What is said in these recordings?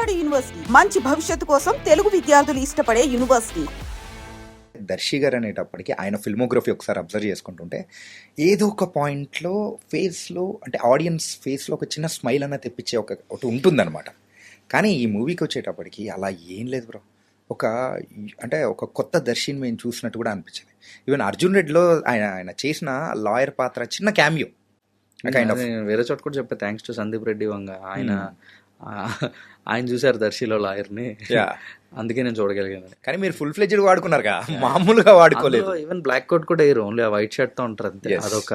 Harvard university, మంచి భవిష్యత్తు కోసం తెలుగు విద్యార్థులు ఇష్టపడే యూనివర్సిటీ. దర్శి గారు అనేటప్పటికీ ఆయన ఫిల్మోగ్రఫీ ఒకసారి అబ్జర్వ్ చేసుకుంటుంటే ఏదో ఒక పాయింట్లో ఫేస్లో అంటే ఆడియన్స్ ఫేస్లో ఒక చిన్న స్మైల్ అన్న తెప్పించే ఒకటి ఉంటుందన్నమాట. కానీ ఈ మూవీకి వచ్చేటప్పటికి అలా ఏం లేదు బ్రో. ఒక కొత్త దర్శిని మేము చూసినట్టు కూడా అనిపించింది. ఈవెన్ అర్జున్ రెడ్డిలో ఆయన చేసిన లాయర్ పాత్ర చిన్న క్యామియో వేరే చోట కూడా చెప్పా, థ్యాంక్స్ టు సందీప్ రెడ్డి వంగ. ఆయన చూసారు దర్శిలో లాయర్ని, అందుకే నేను చూడగలిగాను. కానీ మీరు ఫుల్ ఫ్లెడ్జ్డ్ వాడుకున్నారుగా, మామూలుగా వాడుకోలేదు. ఈవెన్ బ్లాక్ కోట్ కూడా వేయరు, ఓన్లీ ఆ వైట్ షర్ట్తో ఉంటారు అంతే. అదొక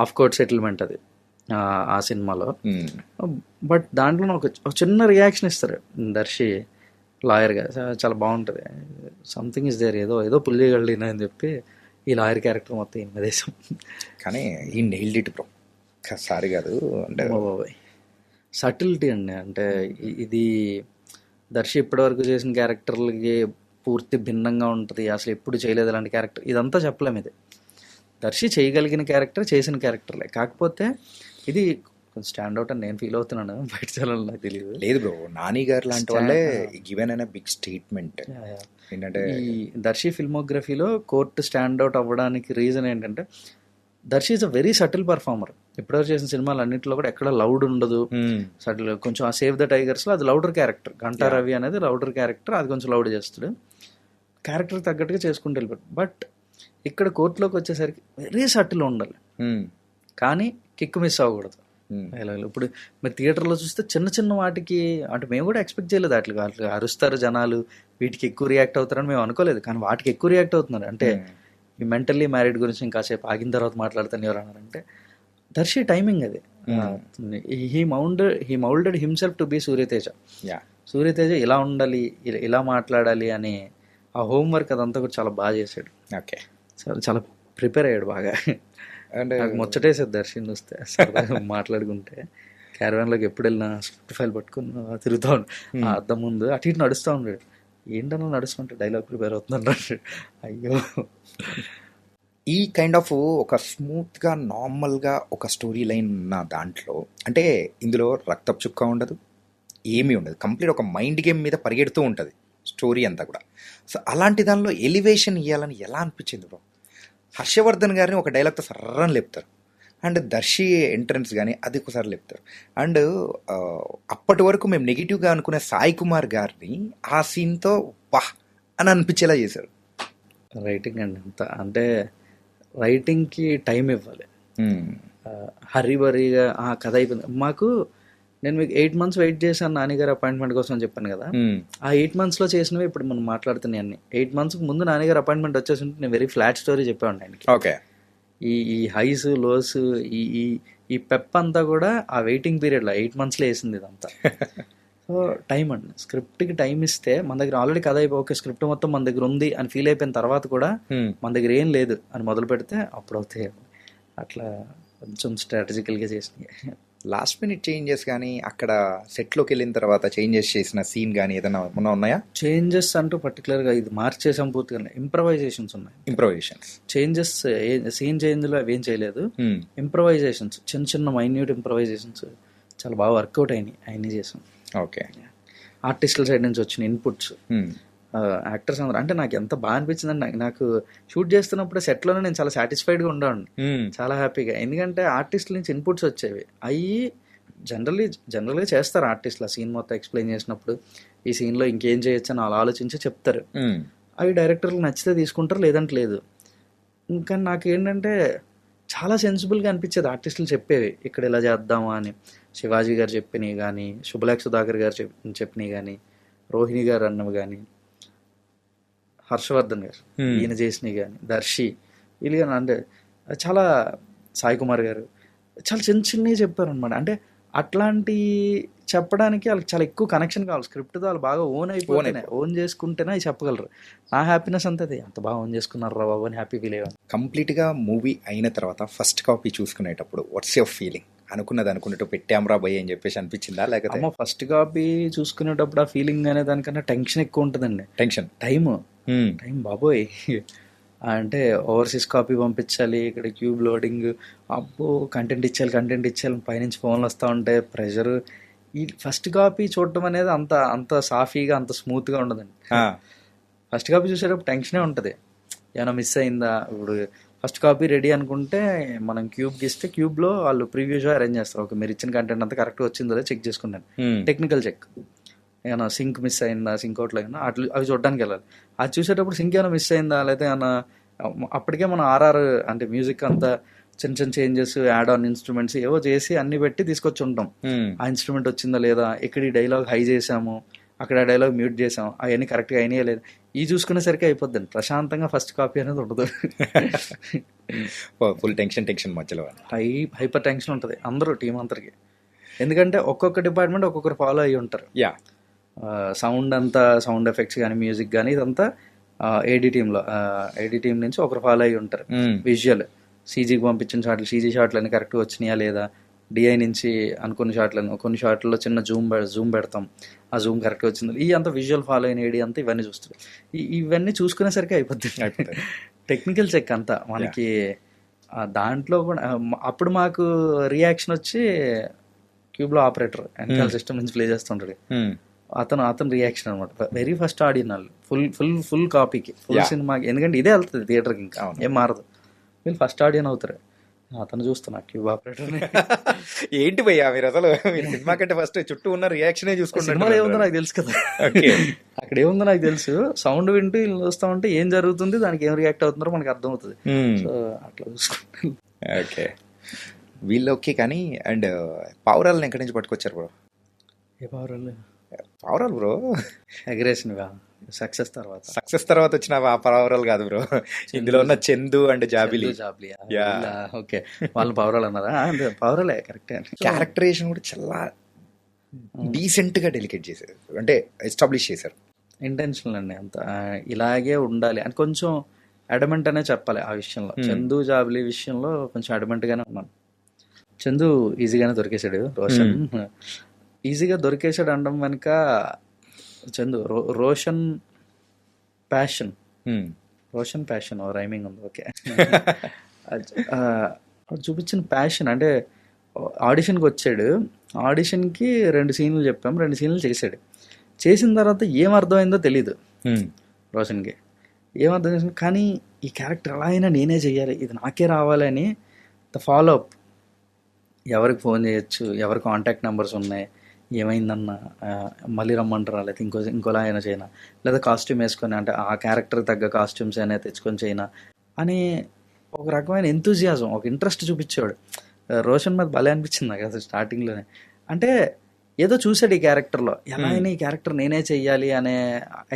ఆఫ్ కోట్ సెటిల్మెంట్ అది ఆ సినిమాలో. బట్ దాంట్లో ఒక చిన్న రియాక్షన్ ఇస్తారు దర్శి లాయర్గా, చాలా బాగుంటుంది. సంథింగ్ ఇస్ దేర్, ఏదో పుల్ చేయగలిగిన అని చెప్పి ఈ లాయర్ క్యారెక్టర్ మొత్తం ఇన్వదేశం. కానీ ఈ నెయిల్డ్ ఇట్ బ్రో, సారీ కాదు అంటే సటిలిటీ అండి. అంటే ఇది దర్శి ఇప్పటివరకు చేసిన క్యారెక్టర్లకి పూర్తి భిన్నంగా ఉంటుంది, అసలు ఎప్పుడు చేయలేదు అలాంటి క్యారెక్టర్. ఇదంతా చెప్పలేము, ఇది దర్శి చేయగలిగిన క్యారెక్టర్, చేసిన క్యారెక్టర్లే. కాకపోతే ఇది కొంచెం స్టాండ్ అవుట్ అని నేను ఫీల్ అవుతున్నాను, బయట చాలా నాకు తెలియదు. లేదు బ్రో, నాని గారు లాంటి వాళ్ళే గివెన్ అయిన బిగ్ స్టేట్మెంట్ ఏంటంటే ఈ దర్శి ఫిల్మోగ్రఫీలో కోర్టు స్టాండ్ అవుట్ అవ్వడానికి రీజన్ ఏంటంటే Darshi is a very subtle performer. ఇప్పటివరకు చేసిన సినిమాలు అన్నింటిలో కూడా ఎక్కడ లౌడ్ ఉండదు, సటిల్. కొంచెం ఆ సేవ్ ద టైగర్స్లో అది లౌడర్ క్యారెక్టర్, గంటా రవి అనేది లౌడర్ క్యారెక్టర్, అది కొంచెం లౌడ్ చేస్తాడు, క్యారెక్టర్ తగ్గట్టుగా చేసుకుంటూ వెళ్ళిపోయాడు. బట్ ఇక్కడ కోర్టులోకి వచ్చేసరికి వెరీ సటిల్ ఉండాలి, కానీ కిక్ మిస్ అవ్వకూడదు. ఇప్పుడు మీరు థియేటర్లో చూస్తే చిన్న చిన్న వాటికి అంటే మేము కూడా ఎక్స్పెక్ట్ చేయలేదు, అట్లా అరుస్తారు జనాలు, వీటికి ఎక్కువ రియాక్ట్ అవుతారని మేము అనుకోలేదు, కానీ వాటికి ఎక్కువ రియాక్ట్ అవుతున్నారు. అంటే ఈ మెంటల్లీ మ్యారీడ్ గురించి ఇంకాసేపు ఆగిన తర్వాత మాట్లాడుతాను ఎవరు అన్నారంటే దర్శి టైమింగ్ అది. He moulded himself to be Surya Teja. Surya Teja ఇలా ఉండాలి, ఇలా మాట్లాడాలి అని ఆ హోంవర్క్ అదంతా కూడా చాలా బాగా చేశాడు. ఓకే, చాలా ప్రిపేర్ అయ్యాడు బాగా. అంటే నాకు ముచ్చటేసేది దర్శిని చూస్తే, మాట్లాడుకుంటే క్యారవాన్లోకి ఎప్పుడు వెళ్ళినా స్క్రిప్ట్ ఫైల్ పట్టుకుని తిరుగుతూ ఉండు, ఆ అద్దం ముందు అటు ఇటు నడుస్తూ ఉన్నాడు. ఏంటన్నా నడుస్తుంటే డైలాగ్ ప్రిపేర్ అవుతున్నాడు. అయ్యో, ఈ కైండ్ ఆఫ్ ఒక స్మూత్గా నార్మల్గా ఒక స్టోరీ లైన్ ఉన్న దాంట్లో అంటే ఇందులో రక్తపు చుక్క ఉండదు, ఏమీ ఉండదు, కంప్లీట్ ఒక మైండ్ గేమ్ మీద పరిగెడుతూ ఉంటుంది స్టోరీ అంతా కూడా. సో అలాంటి దానిలో ఎలివేషన్ ఇవ్వాలని ఎలా అనిపించింది బ్రో? హర్షవర్ధన్ గారిని ఒక డైలాగ్తో సర్రని లేపుతారు, అండ్ దర్శి ఎంట్రన్స్ కానీ అది ఒకసారి లేపుతారు. అండ్ అప్పటి వరకు మేము నెగిటివ్గా అనుకునే సాయి కుమార్ గారిని ఆ సీన్తో వాహ్ అని అనిపించేలా చేశారు. రైటింగ్ అండి అంత, అంటే రైటింగ్కి టైం ఇవ్వాలి. హరీబరీగా కథ అయిపోయింది మాకు. నేను మీకు 8 months వెయిట్ చేశాను నాన్నగారు అపాయింట్మెంట్ కోసం అని చెప్పాను కదా, ఆ 8 monthsలో చేసినవి ఇప్పుడు మనం మాట్లాడుతున్నాయి అన్ని. 8 months ముందు నాన్నగారు అపాయింట్మెంట్ వచ్చేసి ఉంటే నేను వెరీ ఫ్లాట్ స్టోరీ చెప్పాను ఆయనకి. ఓకే, ఈ హైస్ లోస్ ఈ పెప్ అంతా కూడా ఆ వెయిటింగ్ పీరియడ్లో 8 monthsలో వేసింది ఇదంతా. సో టైం అండి, స్క్రిప్ట్కి టైం ఇస్తే మన దగ్గర ఆల్రెడీ కథ అయిపోయి ఓకే స్క్రిప్ట్ మొత్తం మన దగ్గర ఉంది అని ఫీల్ అయిపోయిన తర్వాత కూడా మన దగ్గర ఏం లేదు అని మొదలు పెడితే అప్పుడు అవుతాయి. అట్లా కొంచెం స్ట్రాటజికల్గా చేసినాయి. లాస్ట్ మినిట్ చేంజెస్ కానీ అక్కడ సెట్లోకి వెళ్ళిన తర్వాత చేంజెస్ చేసిన సీన్ కానీ ఏదైనా ఉన్నాయా? చేంజెస్ అంటూ పర్టికులర్గా ఇది మార్చేసాం పూర్తిగా, ఇంప్రవైజేషన్స్ ఉన్నాయి. ఇంప్రవైజేషన్స్, చేంజెస్ సీన్ చేంజ్లో అవేం చేయలేదు, ఇంప్రవైజేషన్స్ చిన్న చిన్న మైన్యూట్ ఇంప్రవైజేషన్స్ చాలా బాగా వర్కౌట్ అయినాయి, అవన్నీ చేసాం. ఓకే, ఆర్టిస్టుల సైడ్ నుంచి వచ్చిన ఇన్పుట్స్, యాక్టర్స్ అందరూ, అంటే నాకు ఎంత బాగా అనిపించిందండి. నాకు షూట్ చేస్తున్నప్పుడు సెట్లోనే నేను చాలా సాటిస్ఫైడ్గా ఉండేవాడిని, చాలా హ్యాపీగా. ఎందుకంటే ఆర్టిస్టుల నుంచి ఇన్పుట్స్ వచ్చేవి, అవి జనరల్గా చేస్తారు ఆర్టిస్టులు. ఆ సీన్ మొత్తం ఎక్స్ప్లెయిన్ చేసినప్పుడు ఈ సీన్లో ఇంకేం చేయొచ్చు అని అలా ఆలోచించి చెప్తారు. అవి డైరెక్టర్లకు నచ్చితే తీసుకుంటారు, లేదంటే లేదు. ఇంకా నాకేంటంటే చాలా సెన్సిబుల్గా అనిపించేది ఆర్టిస్టులు చెప్పేవి, ఇక్కడ ఇలా చేద్దామా అని. శివాజీ గారు చెప్పినవి కానీ, శుభలేఖ సుధాకర్ గారు చెప్పినవి కానీ, రోహిణి గారు అన్నవి కానీ, హర్షవర్ధన్ గారు ఈయన చేసినవి కానీ, దర్శి వీళ్ళు కానీ, అంటే చాలా సాయి కుమార్ గారు చాలా చిన్న చిన్నవి చెప్పారు అనమాట. అంటే అట్లాంటి చెప్పడానికి వాళ్ళకి చాలా ఎక్కువ కనెక్షన్ కావాలి స్క్రిప్ట్తో. వాళ్ళు బాగా ఓన్ చేసుకుంటేనే అవి చెప్పగలరు. నా హ్యాపీనెస్ అంతే, ఎంత బాగా ఓన్ చేసుకున్నారు రా బాబు అని హ్యాపీ ఫీల్ అయ్యాను. కంప్లీట్గా మూవీ అయిన తర్వాత ఫస్ట్ కాపీ చూసుకునేటప్పుడు వాట్స్ యువర్ ఫీలింగ్? అనుకున్నట్టు పెట్టామరా భయ్ అని చెప్పేసి అనిపించిందా? లేకపోతే ఫస్ట్ కాపీ చూసుకునేటప్పుడు ఆ ఫీలింగ్ అనే దానికన్నా టెన్షన్ ఎక్కువ ఉంటుందండి. టైం బాబోయ్, అంటే ఓవర్సీస్ కాపీ పంపించాలి, ఇక్కడ క్యూబ్ లోడింగ్, అబ్బో కంటెంట్ ఇచ్చేయాలి పైనుంచి ఫోన్లు వస్తూ ఉంటాయి, ప్రెషర్, ఈ ఫస్ట్ కాపీ చూడటం అనేది అంత అంత సాఫీగా అంత స్మూత్గా ఉండదండి. ఫస్ట్ కాపీ చూసేటప్పుడు టెన్షనే ఉంటుంది, ఏమైనా మిస్ అయిందా. ఇప్పుడు ఫస్ట్ కాపీ రెడీ అనుకుంటే మనం క్యూబ్కి ఇస్తే క్యూబ్లో వాళ్ళు ప్రీవియస్గా అరేంజ్ చేస్తారు, ఓకే మీరు ఇచ్చిన కంటెంట్ అంతా కరెక్ట్గా వచ్చిందో లేదో చెక్ చేసుకున్నాను, టెక్నికల్ చెక్. ఏమైనా సింక్ మిస్ అయిందా, సింక్ అవుట్లో అయినా అవి చూడడానికి వెళ్ళాలి. అది చూసేటప్పుడు సింక్ ఏమైనా మిస్ అయిందా, లేకపోతే ఏమైనా అప్పటికే మనం ఆర్ఆర్ అంటే మ్యూజిక్ అంతా చిన్న చిన్న చేంజెస్, యాడ్ ఆన్ ఇన్స్ట్రుమెంట్స్ ఏవో చేసి అన్ని పెట్టి తీసుకొచ్చి ఉంటాం. ఆ ఇన్స్ట్రుమెంట్ వచ్చిందా లేదా, ఇక్కడ ఈ డైలాగ్ హై చేసాము, అక్కడ డైలాగ్ మ్యూట్ చేసాం, అవన్నీ కరెక్ట్గా అయినాయా లేదు, ఈ చూసుకునేసరికి అయిపోద్దండి. ప్రశాంతంగా ఫస్ట్ కాపీ అనేది ఉండదు. ఫుల్ టెన్షన్ మధ్యలో హైపర్ టెన్షన్ ఉంటుంది అందరూ టీం అంతరికి. ఎందుకంటే ఒక్కొక్క డిపార్ట్మెంట్ ఒక్కొక్కరు ఫాలో అయ్యి ఉంటారు. సౌండ్ అంతా, సౌండ్ ఎఫెక్ట్స్ కానీ మ్యూజిక్ కానీ ఇదంతా ఏడీ టీం నుంచి ఒకరు ఫాలో అయ్యి ఉంటారు. విజువల్ సీజీకి పంపించిన షాట్లు, సీజీ షాట్లు అన్ని కరెక్ట్గా వచ్చినాయా లేదా, డిఐ నుంచి అనుకున్న షాట్లను, కొన్ని షాట్లలో చిన్న జూమ్ పెడతాం, ఆ జూమ్ కరెక్ట్గా వచ్చింది, ఈ అంతా విజువల్ ఫాలో అయిన ఏడీ అంతా ఇవన్నీ చూస్తారు. ఇవన్నీ చూసుకునేసరికి అయిపోతుంది టెక్నికల్ చెక్ అంతా మనకి. దాంట్లో కూడా అప్పుడు మాకు రియాక్షన్ వచ్చి క్యూబ్లో ఆపరేటర్ వెనకాల సిస్టమ్ నుంచి ప్లే చేస్తుంటాడు, అతను రియాక్షన్ అనమాట. వెరీ ఫస్ట్ ఆడియన్ వాళ్ళు ఫుల్ కాపీకి, ఫుల్ సినిమాకి. ఎందుకంటే ఇదే వెళ్తుంది థియేటర్కి, ఇంకా ఏం మారదు. వీళ్ళు ఫస్ట్ ఆడియన్ అవుతారు. అతను చూస్తున్నా క్యూబ్ ఆపరేటర్. ఏంటి భయ్యా మీరు అసలు సినిమా కంటే ఫస్ట్ చుట్టూ ఉన్న రియాక్షనే చూసుకుంటారు. సినిమాలో ఏముందో నాకు తెలుసు కదా, అక్కడ ఏముందో నాకు తెలుసు. సౌండ్ వింటూ వీళ్ళు చూస్తా ఉంటే ఏం జరుగుతుంది, దానికి ఏం రియాక్ట్ అవుతున్నారో మనకి అర్థం అవుతుంది. సో అట్లా చూసుకుంటాను. ఓకే, వీళ్ళు ఓకే. కానీ అండ్ పావురాలను ఎక్కడి నుంచి పట్టుకొచ్చారు బ్రో? ఏ పావురాలు బ్రో? అగ్రెషన్ సక్సెస్ తర్వాత వచ్చిన ఆ పావురాలు కాదు బ్రో, ఇందులో ఉన్న చందు అండ్ జాబిలి. ఓకే, వాళ్ళు పావురాలు అన్నారా? పావురాలే కరెక్టే. క్యారెక్టరైజేషన్ కూడా చాలా డీసెంట్ గా డెలికేట్ చేశారు, అంటే ఎస్టాబ్లిష్ చేశారు. ఇంటెన్షనల్ అండి అంత, ఇలాగే ఉండాలి అని కొంచెం అడమెంట్ అనే చెప్పాలి ఆ విషయంలో. చందు జాబిలి విషయంలో కొంచెం అడమెంట్ గానే ఉన్నాను. చందు ఈజీగానే దొరికేశాడు, రోషన్ ఈజీగా దొరికేశాడు అనడం వెనుక చందు రోషన్ ప్యాషన్ రైమింగ్ ఉంది, ఓకే. చూపించిన ప్యాషన్ అంటే ఆడిషన్కి వచ్చాడు, ఆడిషన్కి 2 సీన్లు చెప్పాం, 2 సీన్లు చేశాడు. చేసిన తర్వాత ఏం అర్థమైందో తెలీదు రోషన్కి, ఏమర్థం చేసిన. కానీ ఈ క్యారెక్టర్ ఎలా అయినా నేనే చెయ్యాలి, ఇది నాకే రావాలని ద ఫాలో అప్. ఎవరికి ఫోన్ చేయొచ్చు, ఎవరి కాంటాక్ట్ నెంబర్స్ ఉన్నాయి, ఏమైందన్నా మళ్ళీ రమ్మంటారా, లేకపోతే ఇంకోలా అయినా చేయనా, లేదా కాస్ట్యూమ్ వేసుకొని అంటే ఆ క్యారెక్టర్కి తగ్గ కాస్ట్యూమ్స్ అయినా తెచ్చుకొని చేయనా అని ఒక రకమైన ఎంతూజియాజం, ఒక ఇంట్రెస్ట్ చూపించేవాడు. రోషన్ మీద భలే అనిపించింది నాకు అసలు స్టార్టింగ్లోనే. అంటే ఏదో చూసాడు ఈ క్యారెక్టర్లో, ఎలా అయినా ఈ క్యారెక్టర్ నేనే చెయ్యాలి అనే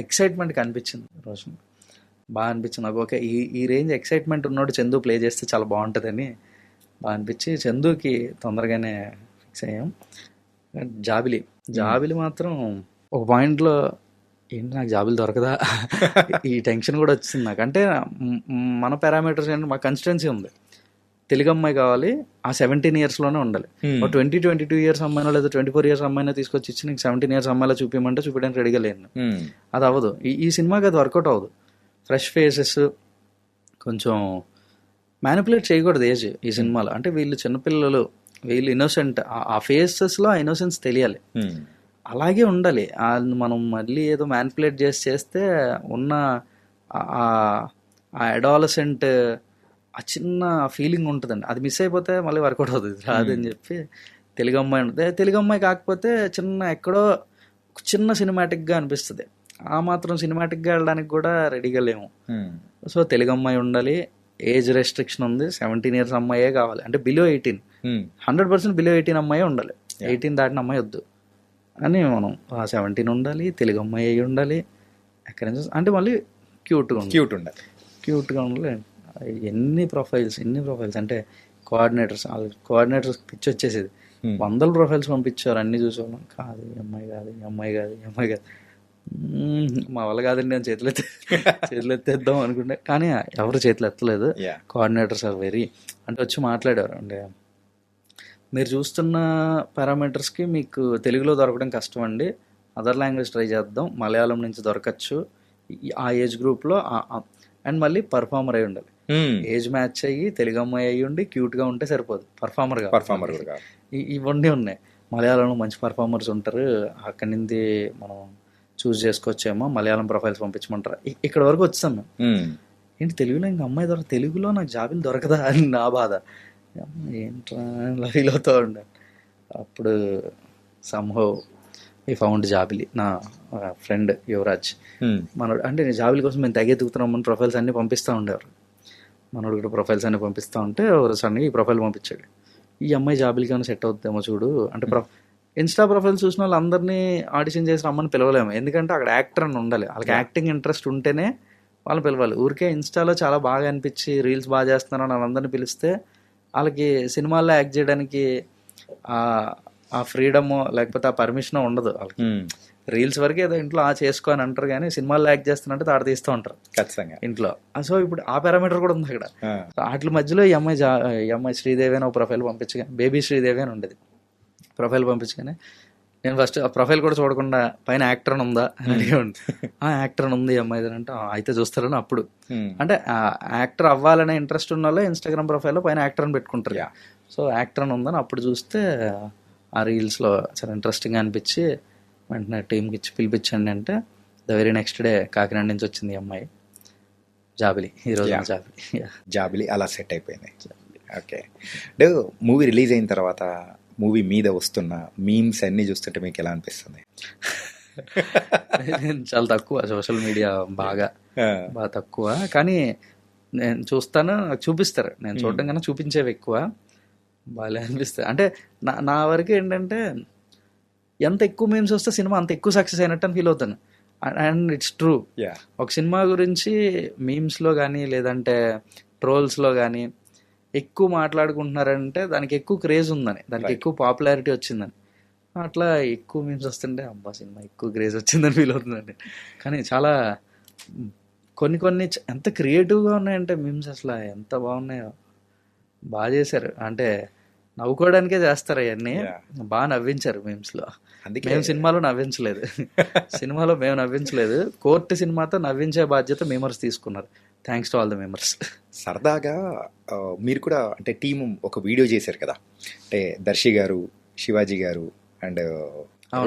ఎక్సైట్మెంట్ కనిపించింది రోషన్. బాగా అనిపించింది నాకు. ఓకే, ఈ రేంజ్ ఎక్సైట్మెంట్ ఉన్నోడు చందు ప్లే చేస్తే చాలా బాగుంటుందని బాగా అనిపించి చందుకి తొందరగానే ఫిక్స్ అయ్యాం. జాబిలి మాత్రం ఒక పాయింట్లో ఏంటి నాకు జాబిలి దొరకదా ఈ టెన్షన్ కూడా వచ్చింది నాకు. అంటే మన పారామీటర్స్ ఏంటంటే మా కన్సిస్టెన్సీ ఉంది, తెలుగు అమ్మాయి కావాలి, ఆ 17 yearsలోనే ఉండాలి. 22 years అమ్మాయినో లేదా 24 years అమ్మాయినో తీసుకొచ్చి ఇచ్చి నీకు 17 years అమ్మాయిలో చూపించమంటే చూపించడానికి రెడీగా లేను. అది అవ్వదు, ఈ సినిమాకి అది వర్కౌట్ అవ్వదు. ఫ్రెష్ ఫేసెస్, కొంచెం మ్యానిపులేట్ చేయకూడదు ఏజ్ ఈ సినిమాలో. అంటే వీళ్ళు చిన్నపిల్లలు, వీళ్ళు ఇన్నోసెంట్, ఆ ఫేసెస్లో ఆ ఇన్నోసెన్స్ తెలియాలి, అలాగే ఉండాలి. మనం మళ్ళీ ఏదో మ్యానిపులేట్ చేస్తే ఉన్న ఆ అడాలసెంట్ ఆ చిన్న ఫీలింగ్ ఉంటుందండి, అది మిస్ అయిపోతే మళ్ళీ వర్కౌట్ అవుతుంది, రాదని చెప్పి తెలుగు అమ్మాయి ఉంటుంది. తెలుగు అమ్మాయి కాకపోతే ఎక్కడో చిన్న సినిమాటిక్గా అనిపిస్తుంది, ఆ మాత్రం సినిమాటిక్గా వెళ్ళడానికి కూడా రెడీగా లేము. సో తెలుగు అమ్మాయి ఉండాలి, ఏజ్ రెస్ట్రిక్షన్ ఉంది, 17 years అమ్మాయే కావాలి. అంటే బిలో 18, 100% బిలో 18 అమ్మాయి ఉండాలి, 18 దాటిన అమ్మాయి వద్దు అని మనం 17 ఉండాలి, తెలుగు అమ్మాయి అయ్యి ఉండాలి. ఎక్కడి నుంచి అంటే మళ్ళీ క్యూట్గా ఉండాలి. ఎన్ని ప్రొఫైల్స్ అంటే కోఆర్డినేటర్స్ పిచ్చి వచ్చేసేది, 100 profiles పంపించారు, అన్ని చూసేవాళ్ళం. కాదు ఈ అమ్మాయి కాదు మా వల్ల కాదండి నేను చేతులు ఎత్తేద్దాం అనుకుంటే, కానీ ఎవరు చేతులు ఎత్తలేదు. కోఆర్డినేటర్స్ ఆర్ వెరీ అంటే వచ్చి మాట్లాడారు, అంటే మీరు చూస్తున్న పారామీటర్స్కి మీకు తెలుగులో దొరకడం కష్టం అండి, అదర్ లాంగ్వేజ్ ట్రై చేద్దాం, మలయాళం నుంచి దొరకచ్చు ఆ ఏజ్ గ్రూప్లో, అండ్ మళ్ళీ పర్ఫార్మర్ అయి ఉండాలి. ఏజ్ మ్యాచ్ అయ్యి తెలుగు అమ్మాయి అయ్యి ఉండి క్యూట్గా ఉంటే సరిపోదు, పర్ఫార్మర్. ఇవన్నీ ఉన్నాయి. మలయాళంలో మంచి పర్ఫార్మర్స్ ఉంటారు, అక్కడి నుంచి మనం చూస్ చేసుకోవచ్చేమో, మలయాళం ప్రొఫైల్స్ పంపించమంటారు. ఇక్కడ వరకు వచ్చాం మేము. ఏంటి తెలుగులో ఇంకా అమ్మాయి దొరక, తెలుగులో నాకు జాబిలు దొరకదా అని నా బాధ. ఏంట్రా ఫీల్ అవుతూ ఉండే. అప్పుడు సంహౌ ఈ ఫౌండ్ జాబిలి. నా ఫ్రెండ్ యువరాజ్ మనోడు, అంటే నేను జాబిలి కోసం మేము తగ్గెత్తుకుతున్నామని ప్రొఫైల్స్ అన్నీ పంపిస్తూ ఉండేవారు. మనోడు కూడా ప్రొఫైల్స్ అన్నీ పంపిస్తూ ఉంటే సడన్గా ఈ ప్రొఫైల్ పంపించాడు. ఈ అమ్మాయి జాబిలికి ఏమైనా సెట్ అవుతుందేమో చూడు అంటే, ఇన్స్టా ప్రొఫైల్ చూసిన వాళ్ళు అందరినీ ఆడిషన్ చేసి రమ్మని పిలవలేము, ఎందుకంటే అక్కడ యాక్టర్ అని ఉండాలి. వాళ్ళకి యాక్టింగ్ ఇంట్రెస్ట్ ఉంటేనే వాళ్ళని పిలవాలి. ఊరికే ఇన్స్టాలో చాలా బాగా అనిపించి రీల్స్ బాగా చేస్తున్నారు అని వాళ్ళందరినీ పిలిస్తే వాళ్ళకి సినిమాల్లో యాక్ట్ చేయడానికి ఆ ఫ్రీడమ్ లేకపోతే ఆ పర్మిషన్ ఉండదు వాళ్ళకి. రీల్స్ వరకు ఏదో ఇంట్లో చేసుకో అని అంటారు, కానీ సినిమాల్లో యాక్ట్ చేస్తున్నట్టు తాడ తీస్తూ ఉంటారు ఖచ్చితంగా ఇంట్లో. సో ఇప్పుడు ఆ పారామీటర్ కూడా ఉంది అక్కడ. వాటి మధ్యలో ఈ అమ్మాయి శ్రీదేవి అని ఒక ప్రొఫైల్ పంపించగా, బేబీ శ్రీదేవి అని ఉండేది ప్రొఫైల్ పంపించగానే, నేను ఫస్ట్ ఆ ప్రొఫైల్ కూడా చూడకుండా పైన యాక్టర్ అని ఉందా అని అడిగాను. ఆ యాక్టర్ అని ఉంది ఈ అమ్మాయి అంటే, అయితే చూస్తారని. అప్పుడు అంటే యాక్టర్ అవ్వాలనే ఇంట్రెస్ట్ ఉన్న వాళ్ళే ఇన్స్టాగ్రామ్ ప్రొఫైల్లో పైన యాక్టర్ అని పెట్టుకుంటారు. సో యాక్టర్ అని ఉందని అప్పుడు చూస్తే ఆ రీల్స్లో చాలా ఇంట్రెస్టింగ్గా అనిపించి వెంటనే టీంకి ఇచ్చి పిలిపించండి అంటే, the very next day Kakinada నుంచి వచ్చింది ఈ అమ్మాయి. జాబిలి ఈరోజు జాబిలి అలా సెట్ అయిపోయింది. ఓకే, అంటే మూవీ రిలీజ్ అయిన తర్వాత మూవీ మీద వస్తున్న మీమ్స్ అన్నీ చూస్తుంటే మీకు ఎలా అనిపిస్తుంది? నేను చాలా తక్కువ సోషల్ మీడియా, బాగా తక్కువ. కానీ నేను చూస్తాను, నాకు చూపిస్తారు. నేను చూడడం కన్నా చూపించేవి ఎక్కువ. బాగా అనిపిస్తుంది. అంటే నా వరకు ఏంటంటే, ఎంత ఎక్కువ మీమ్స్ వస్తే సినిమా అంత ఎక్కువ సక్సెస్ అయినట్టు అని ఫీల్ అవుతాను. And it's true. ఒక సినిమా గురించి మీమ్స్లో కానీ లేదంటే ట్రోల్స్లో కానీ ఎక్కువ మాట్లాడుకుంటున్నారంటే దానికి ఎక్కువ క్రేజ్ ఉందని, దానికి ఎక్కువ పాపులారిటీ వచ్చిందని. అట్లా ఎక్కువ మీమ్స్ వస్తుంటే అబ్బా సినిమా ఎక్కువ క్రేజ్ వచ్చిందని ఫీల్ అవుతుందండి. కానీ చాలా కొన్ని ఎంత క్రియేటివ్గా ఉన్నాయంటే మీమ్స్, అసలు ఎంత బాగున్నాయో, బాగా చేశారు. అంటే నవ్వుకోవడానికే చేస్తారు అవన్నీ. బాగా నవ్వించారు మీమ్స్లో. అందుకే మేము సినిమాలో నవ్వించలేదు, సినిమాలో మేము నవ్వించలేదు. కోర్టు సినిమాతో నవ్వించే బాధ్యత మేమర్స్ తీసుకున్నారు. Thanks to all the members. సరదాగా మీరు కూడా అంటే టీం ఒక వీడియో చేశారు కదా, అంటే దర్శి గారు, శివాజీ గారు అండ్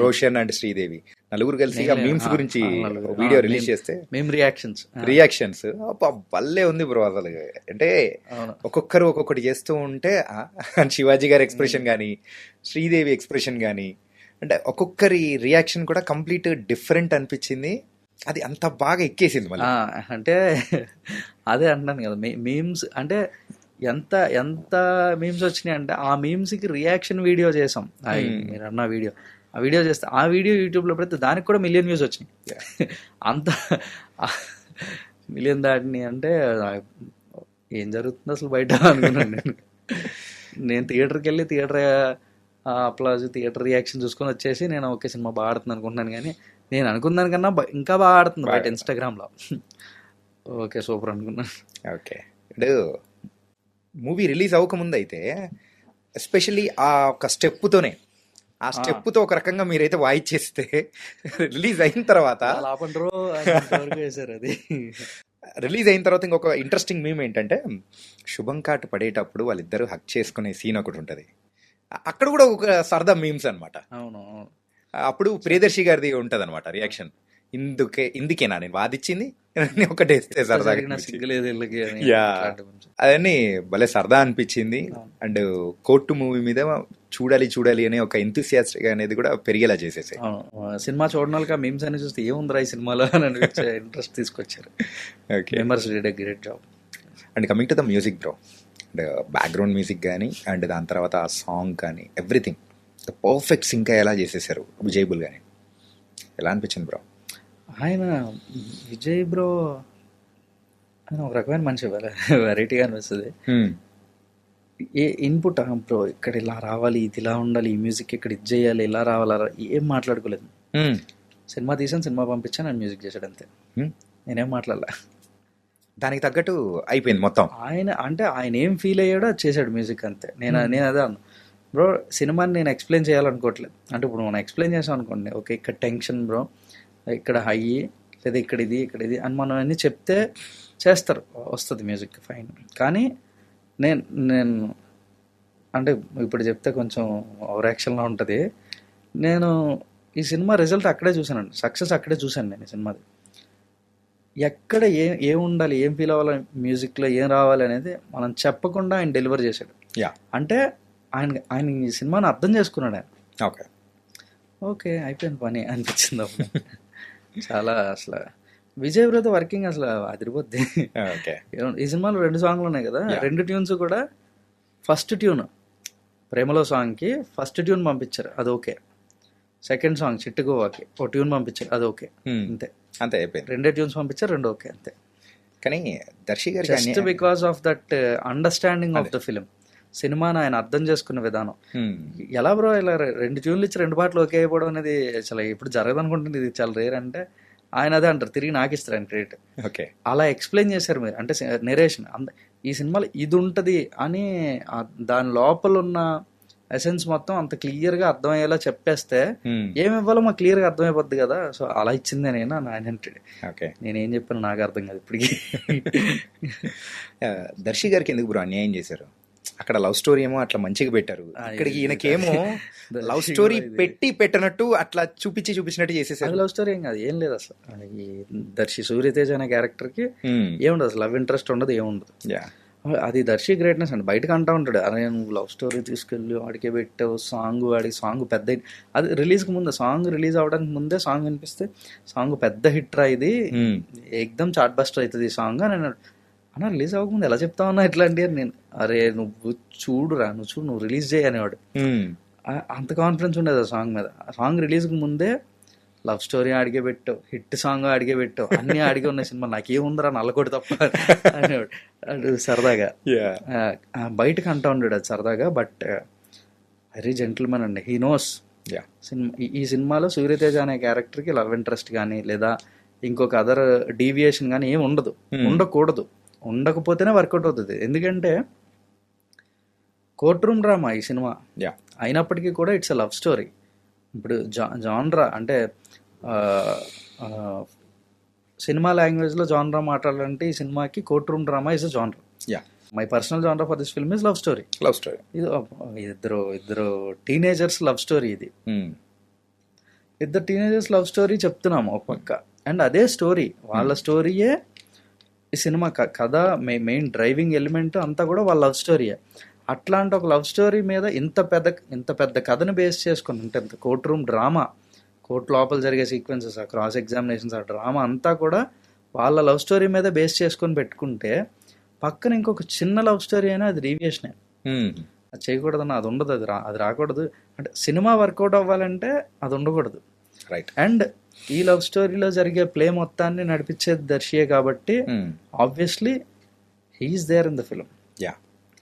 రోషన్ అండ్ శ్రీదేవి నలుగురు కలిసి ఆ మీమ్స్ గురించి వీడియో రిలీజ్ చేస్తే మేము రియాక్షన్స్ భలే ఉంది బ్రో. అసలు అంటే ఒక్కొక్కరు ఒక్కొక్కటి చేస్తూ ఉంటే శివాజీ గారి ఎక్స్ప్రెషన్ కానీ శ్రీదేవి ఎక్స్ప్రెషన్ కానీ అంటే ఒక్కొక్కరి రియాక్షన్ కూడా కంప్లీట్ డిఫరెంట్ అనిపించింది. అది అంత బాగా ఎక్కేసింది మళ్ళీ. అంటే అదే అంటున్నాను కదా, మీమ్స్ అంటే ఎంత మీమ్స్ వచ్చినాయి అంటే ఆ మీమ్స్కి రియాక్షన్ వీడియో చేసాం. మీరు అన్న వీడియో చేస్తే ఆ వీడియో యూట్యూబ్లో పెడితే దానికి కూడా 1 million వ్యూస్ వచ్చినాయి. అంత మిలియన్ దాటిని అంటే ఏం జరుగుతుంది అసలు బయట అనుకున్నాను. నేను థియేటర్కి వెళ్ళి థియేటర్ అప్లాజ్, థియేటర్ రియాక్షన్ చూసుకొని వచ్చేసి నేను ఓకే సినిమా బాగా ఆడుతుంది అనుకుంటున్నాను, కానీ నేను అనుకున్న దానికన్నా ఇంకా బాగా ఆడుతుంది బయట ఇన్స్టాగ్రామ్లో. ఓకే సూపర్ అనుకున్నాను. ఓకే, ఇప్పుడు మూవీ రిలీజ్ అవ్వకముందు అయితే ఎస్పెషల్లీ ఆ ఒక స్టెప్తోనే, ఆ స్టెప్తో ఒక రకంగా మీరైతే వాయిచ్చేస్తే రిలీజ్ అయిన తర్వాత రిలీజ్ అయిన తర్వాత ఇంకొక ఇంట్రెస్టింగ్ మీమ్ ఏంటంటే, శుభం కాటు పడేటప్పుడు వాళ్ళిద్దరూ హక్ చేసుకునే సీన్ ఒకటి ఉంటుంది. అక్కడ కూడా ఒక సరదా మీమ్స్ అనమాట. అవును, అప్పుడు ప్రియదర్శి గారిది ఉంటుంది అనమాట రియాక్షన్, ఇందుకేనా నేను వాదిచ్చింది ఒకటే అవన్నీ భలే సరదా అనిపించింది. అండ్ కోర్టు మూవీ మీద చూడాలి అనే ఒక ఎంతూసియాస్టిక్ అనేది కూడా పెరిగేలా చేసేసాయి. సినిమా చూడడం వాళ్ళకి ఆ మీమ్స్ అని చూస్తే ఏముందిరా ఈ సినిమాలో అని అనిపించే ఇంట్రెస్ట్ తీసుకొచ్చారు. Great job. And coming to the music bro, and background music కానీ అండ్ దాని తర్వాత ఆ సాంగ్ కానీ ఎవ్రీథింగ్ పర్ఫెక్ట్ సింక్ అయ్యేలా చేసేసారు విజయ్ బుల్ కానీ. ఎలా అనిపించింది బ్రో? ఆయన విజయ్ బ్రో ఆయన ఒక రకమైన మనిషి, వెరైటీగా అనిపిస్తుంది. ఏ ఇన్పుట్ బ్రో ఇక్కడ ఇలా రావాలి, ఇది ఇలా ఉండాలి, ఈ మ్యూజిక్ ఇక్కడ ఇది చేయాలి, ఇలా రావాలా, ఏం మాట్లాడుకోలేదు. సినిమా తీసాను, సినిమా పంపించాను, నేను మ్యూజిక్ చేశాడు అంతే. నేనేం మాట్లాడలే, దానికి తగ్గట్టు అయిపోయింది మొత్తం. ఆయన ఏం ఫీల్ అయ్యాడో అది చేశాడు మ్యూజిక్ అంతే. నేను అదే అన్నా బ్రో, సినిమాని నేను ఎక్స్ప్లెయిన్ చేయాలనుకోవట్లేదు. అంటే ఇప్పుడు మనం ఎక్స్ప్లెయిన్ చేసాం అనుకోండి, ఓకే ఇక్కడ టెన్షన్ బ్రో, ఇక్కడ హై, లేదా ఇక్కడ ఇది అని మనం అన్నీ చెప్తే చేస్తారు, వస్తుంది మ్యూజిక్ ఫైన్. కానీ నేను అంటే ఇప్పుడు చెప్తే కొంచెం ఓవర్ యాక్షన్లో ఉంటుంది. నేను ఈ సినిమా రిజల్ట్ అక్కడే చూశానండి, సక్సెస్ అక్కడే చూశాను నేను ఈ సినిమాది. ఎక్కడ ఏం ఉండాలి, ఏం ఫీల్ అవ్వాలి, మ్యూజిక్లో ఏం రావాలి అనేది మనం చెప్పకుండా ఆయన డెలివర్ చేశాడు. యా, అంటే ఆయన ఈ సినిమాని అర్థం చేసుకున్నాడు ఆయన. ఓకే, ఓకే అయిపోయింది పని అనిపించింది అప్పుడు. చాలా అసలు విజయ్ బ్రత వర్కింగ్ అసలు అదిరిపోద్ది. ఓకే. ఈ సినిమాలో 2 సాంగ్లు ఉన్నాయి కదా, Yeah. 2 ట్యూన్స్ కూడా ఫస్ట్ ట్యూన్ ప్రేమలో సాంగ్కి ఫస్ట్ ట్యూన్ పంపించారు, అది ఓకే. సెకండ్ సాంగ్ చిట్టుగోవాకి ఓ ట్యూన్ పంపించారు, అది ఓకే. అంతే, అంతే అయిపోయింది. 2 ట్యూన్స్ పంపించారు, 2 ఓకే అంతే. కానీ దర్శి గారికి just because of that understanding of the film, సినిమాని ఆయన అర్థం చేసుకున్న విధానం. ఎలా బ్రో ఇలా 2 ట్యూన్లు ఇచ్చి 2 పాటలు ఓకే అయిపోవడం అనేది చాలా ఇప్పుడు జరగదు అనుకుంటుంది, ఇది చాలా రేర్. అంటే ఆయన అదే అంటారు, తిరిగి నాకు ఇస్తారు ఆయన క్రెడిట్. ఓకే, అలా ఎక్స్ప్లెయిన్ చేశారు మీరు, అంటే నెరేషన్ ఈ సినిమాలో ఇది ఉంటుంది అని దాని లోపల ఉన్న ఎసెన్స్ మొత్తం అంత క్లియర్గా అర్థమయ్యేలా చెప్పేస్తే ఏమి ఇవ్వాలో మాకు క్లియర్గా అర్థమైపోద్ది కదా. సో అలా ఇచ్చిందే నేను ఆయన అంటాడు. ఓకే. నేనేం చెప్పాను నాకు అర్థం కాదు ఇప్పటికి. దర్శి గారికి ఎందుకు బ్రో అన్యాయం చేశారు? అక్కడ లవ్ స్టోరీ ఏమో అట్లా మంచిగా పెట్టారు, ఇక్కడికి ఈయనకేమో లవ్ స్టోరీ పెట్టనట్టు అట్లా చూపించినట్టు చేసేసారు. లవ్ స్టోరీ ఏం కాదు, ఏం లేదు అసలు. ఈ దర్శి సూర్యతేజ్ అనే క్యారెక్టర్కి ఏముండదు అసలు, లవ్ ఇంట్రెస్ట్ ఉండదు, ఏముండదు. అది దర్శి గ్రేట్నెస్ అండి. బయటకు అంటా ఉంటాడు, అరే నువ్వు లవ్ స్టోరీ తీసుకెళ్ళి వాడికే పెట్టావు సాంగ్, వాడికి సాంగ్ పెద్ద హిట్. అది రిలీజ్కి ముందే, సాంగ్ రిలీజ్ అవ్వడానికి ముందే సాంగ్ వినిపిస్తే సాంగ్ పెద్ద హిట్ రా, ఇది ఎక్దమ్ చాట్ బస్టర్ అవుతుంది ఈ సాంగ్ అని అన్నాడు. అన్న రిలీజ్ అవ్వకముందు ఎలా చెప్తావన్నా ఇట్లాంటి అని నేను, అరే నువ్వు చూడురా, నువ్వు రిలీజ్ చేయి అనేవాడు. అంత కాన్ఫిడెన్స్ ఉండేది ఆ సాంగ్ మీద. ఆ సాంగ్ రిలీజ్కి ముందే లవ్ స్టోరీ అడిగే పెట్టావు, హిట్ సాంగ్ అడిగే పెట్టావు, అన్నీ అడిగే ఉన్నాయి సినిమా, నాకేముందరా నల్లకొడి తప్ప అనేవాడు. అది సరదాగా బయటకు అంటా ఉండేది అది సరదాగా. బట్ వెరీ జెంటిల్మెన్ అండి, హీ నోస్. ఈ సినిమాలో సూర్యతేజ అనే క్యారెక్టర్కి లవ్ ఇంట్రెస్ట్ కానీ లేదా ఇంకొక అదర్ డీవియేషన్ కానీ ఏమి ఉండదు, ఉండకూడదు. ఉండకపోతేనే వర్కౌట్ అవుతుంది. ఎందుకంటే కోర్ట్ రూమ్ డ్రామా ఈ సినిమా అయినప్పటికీ కూడా ఇట్స్ ఎ లవ్ స్టోరీ. ఇప్పుడు జాన్రా అంటే సినిమా లాంగ్వేజ్లో జాన్రా మాట్లాడాలంటే ఈ సినిమాకి court room drama is a genre. My personal genre for this film is love story. ఇది ఇద్దరు టీనేజర్స్ లవ్ స్టోరీ. ఇది ఇద్దరు టీనేజర్స్ లవ్ స్టోరీ చెప్తున్నాము ఒక పక్క, అండ్ అదే స్టోరీ వాళ్ళ స్టోరీయే ఈ సినిమా కథ, మెయిన్ డ్రైవింగ్ ఎలిమెంట్ అంతా కూడా వాళ్ళ లవ్ స్టోరీయే. అట్లాంటి ఒక లవ్ స్టోరీ మీద ఇంత పెద్ద కథను బేస్ చేసుకుని అంటే కోర్ట్ రూమ్ డ్రామా, కోర్టు లోపల జరిగే సీక్వెన్సెస్, ఆ క్రాస్ ఎగ్జామినేషన్స్, ఆ డ్రామా అంతా కూడా వాళ్ళ లవ్ స్టోరీ మీద బేస్ చేసుకొని పెట్టుకుంటే పక్కన ఇంకొక చిన్న లవ్ స్టోరీ అయినా అది డీవియేషనే. అది చేయకూడదన్న, అది ఉండదు, అది రాకూడదు. అంటే సినిమా వర్కౌట్ అవ్వాలంటే అది ఉండకూడదు. రైట్. అండ్ ఈ లవ్ స్టోరీలో జరిగే ప్లే మొత్తాన్ని నడిపించేది దర్శియే కాబట్టి obviously he's there in the film,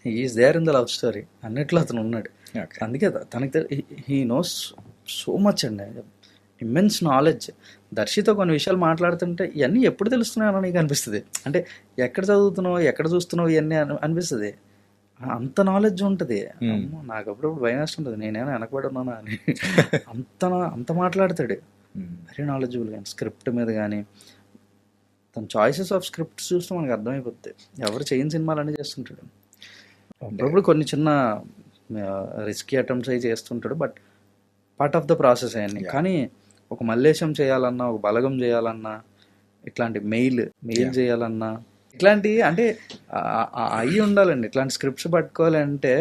he's there in the love story, అన్నిట్లో అతను ఉన్నాడు. అందుకే తనకి హీ నోస్ సో మచ్ అండి, ఇమ్మెన్స్ నాలెడ్జ్. దర్శితో కొన్ని విషయాలు మాట్లాడుతుంటే ఇవన్నీ ఎప్పుడు తెలుస్తున్నాయో నీకు అనిపిస్తుంది. అంటే ఎక్కడ చదువుతున్నావు, ఎక్కడ చూస్తున్నావు, ఇవన్నీ అనిపిస్తుంది. అంత నాలెడ్జ్ ఉంటుంది. నాకు అప్పుడప్పుడు భయం వేస్తుంటుంది, నేనేమైనా వెనకబడి ఉన్నానా అని. అంత మాట్లాడతాడు, వెరీ నాలెడ్జబుల్. కానీ స్క్రిప్ట్ మీద కానీ తన చాయిసెస్ ఆఫ్ స్క్రిప్ట్స్ చూస్తే మనకు అర్థమైపోతుంది. ఎవరు చేయని సినిమాలన్నీ చేస్తుంటాడు. అప్పుడప్పుడు కొన్ని చిన్న రిస్కీ అటెంప్ట్స్ అవి చేస్తుంటాడు, but part of the process అవన్నీ. కానీ ఒక మల్లేశం చేయాలన్నా, ఒక బలగం చేయాలన్నా, ఇట్లాంటి మెయిల్ చేయాలన్నా, ఇట్లాంటివి అంటే అయ్యి ఉండాలండి. ఇట్లాంటి స్క్రిప్ట్స్ పట్టుకోవాలంటే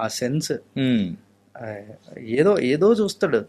ఆ సెన్స్ ఏదో చూస్తాడు.